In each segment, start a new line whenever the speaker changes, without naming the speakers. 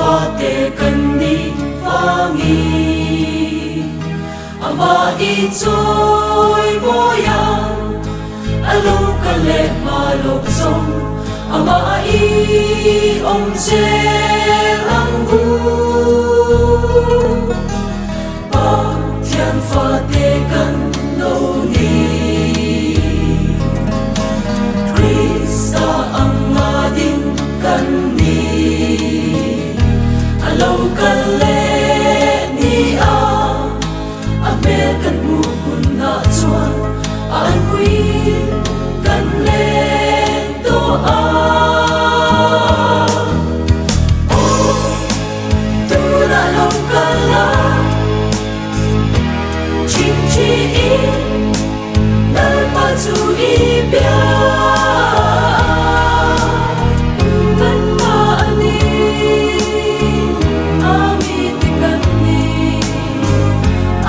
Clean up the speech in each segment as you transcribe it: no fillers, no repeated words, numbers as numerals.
pha te kan ni vangi ama I trôi moyang alo kale malok song ama I om che lang gu ba thian pha te kan no ni Krista anga din kan ni alo kale ni a mel kan mu kun na chuan an quy kan le to a o tu na long kala chim chi I nal pa chu I bia kan ma ani ami ti kan ni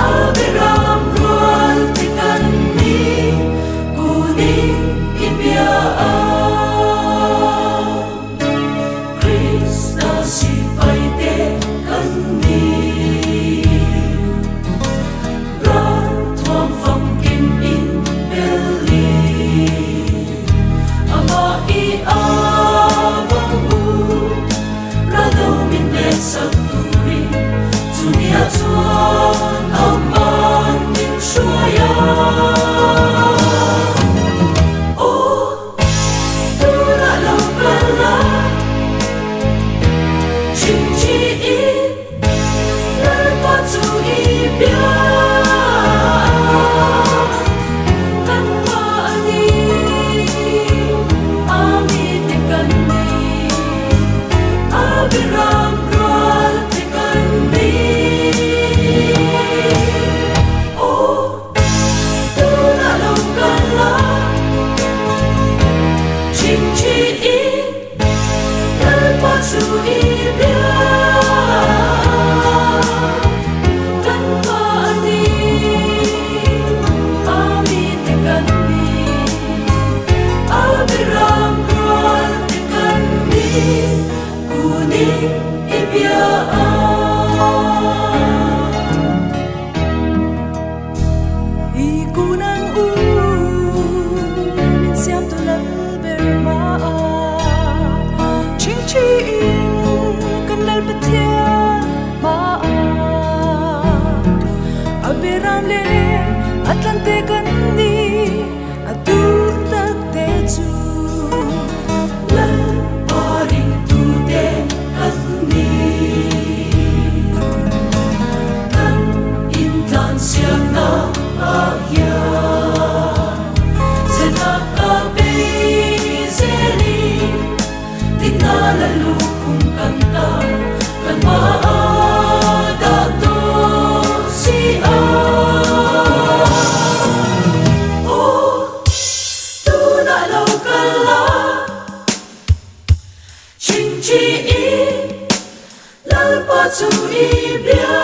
abiram rual ti kan ni kuni ibia Krista si pai te kan ni ran thuam pham kim in belly ama I avang u rado min ne saturi dunia chuan aman min shuaya o tu na long kala chim chi I nal pa chu I bia kan ma ani ami te kan ni abiram rual te kan ni o tu na long kala chim chi I nal pa chu I bia kan ma ani ami te kan ni abiram rual te kan ni kuni ibia
Ikunang min siam tu lal ber ma ching ching kan lal pathian ma abiram le atlante kan ni adur tak te chu
lal paring tu te kan ni kan in tan siam na ya zena ka be zeli tina la lu kum kanta kan ma da to si a o tu na lo kala ching chi I lal pa chu I bia